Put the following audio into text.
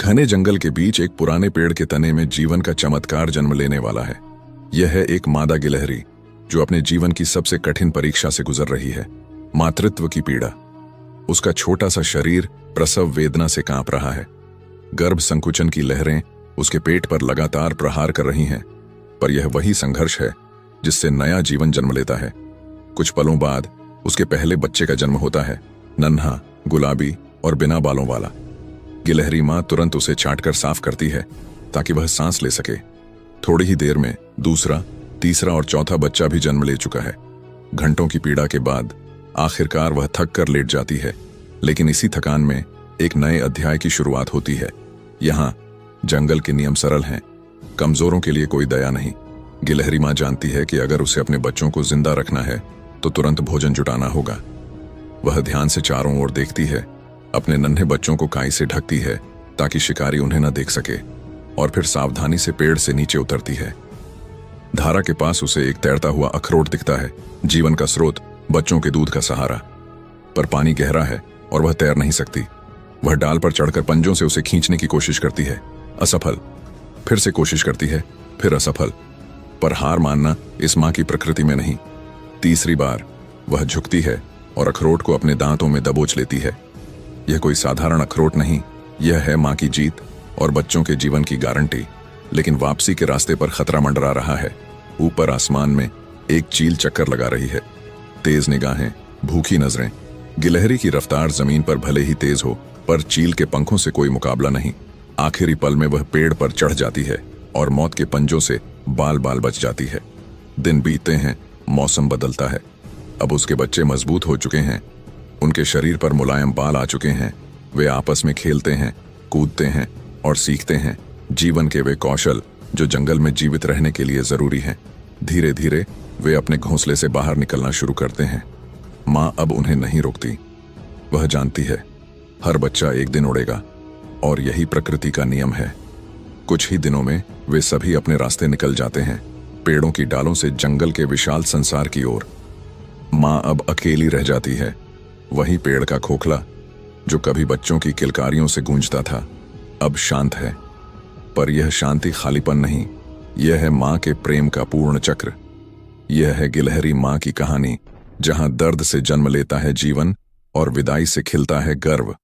घने जंगल के बीच एक पुराने पेड़ के तने में जीवन का चमत्कार जन्म लेने वाला है। यह है एक मादा गिलहरी जो अपने जीवन की सबसे कठिन परीक्षा से गुजर रही है, मातृत्व की पीड़ा। उसका छोटा सा शरीर प्रसव वेदना से कांप रहा है। गर्भ संकुचन की लहरें उसके पेट पर लगातार प्रहार कर रही हैं, पर यह वही संघर्ष है जिससे नया जीवन जन्म लेता है। कुछ पलों बाद उसके पहले बच्चे का जन्म होता है, नन्हा, गुलाबी और बिना बालों वाला। गिलहरी मां तुरंत उसे चाटकर साफ करती है ताकि वह सांस ले सके। थोड़ी ही देर में दूसरा, तीसरा और चौथा बच्चा भी जन्म ले चुका है। घंटों की पीड़ा के बाद आखिरकार वह थक कर लेट जाती है, लेकिन इसी थकान में एक नए अध्याय की शुरुआत होती है। यहाँ जंगल के नियम सरल हैं, कमजोरों के लिए कोई दया नहीं। गिलहरी मां जानती है कि अगर उसे अपने बच्चों को जिंदा रखना है तो तुरंत भोजन जुटाना होगा। वह ध्यान से चारों ओर देखती है, अपने नन्हे बच्चों को काई से ढकती है ताकि शिकारी उन्हें न देख सके, और फिर सावधानी से पेड़ से नीचे उतरती है। धारा के पास उसे एक तैरता हुआ अखरोट दिखता है, जीवन का स्रोत, बच्चों के दूध का सहारा। पर पानी गहरा है और वह तैर नहीं सकती। वह डाल पर चढ़कर पंजों से उसे खींचने की कोशिश करती है, असफल। फिर से कोशिश करती है, फिर असफल। पर हार मानना इस मां की प्रकृति में नहीं। तीसरी बार वह झुकती है और अखरोट को अपने दांतों में दबोच लेती है। यह कोई साधारण अखरोट नहीं, यह है मां की जीत और बच्चों के जीवन की गारंटी। लेकिन वापसी के रास्ते पर खतरा मंडरा रहा है। ऊपर आसमान में एक चील चक्कर लगा रही है, तेज निगाहें, भूखी नजरें। गिलहरी की रफ्तार जमीन पर भले ही तेज हो, पर चील के पंखों से कोई मुकाबला नहीं। आखिरी पल में वह पेड़ पर चढ़ जाती है और मौत के पंजों से बाल बाल बच जाती है। दिन बीतते हैं, मौसम बदलता है। अब उसके बच्चे मजबूत हो चुके हैं, उनके शरीर पर मुलायम बाल आ चुके हैं। वे आपस में खेलते हैं, कूदते हैं और सीखते हैं जीवन के वे कौशल जो जंगल में जीवित रहने के लिए जरूरी हैं। धीरे धीरे वे अपने घोंसले से बाहर निकलना शुरू करते हैं। मां अब उन्हें नहीं रोकती। वह जानती है हर बच्चा एक दिन उड़ेगा और यही प्रकृति का नियम है। कुछ ही दिनों में वे सभी अपने रास्ते निकल जाते हैं, पेड़ों की डालों से जंगल के विशाल संसार की ओर। मां अब अकेली रह जाती है। वही पेड़ का खोखला जो कभी बच्चों की किलकारियों से गूंजता था, अब शांत है। पर यह शांति खालीपन नहीं, यह है मां के प्रेम का पूर्ण चक्र। यह है गिलहरी मां की कहानी, जहां दर्द से जन्म लेता है जीवन और विदाई से खिलता है गर्व।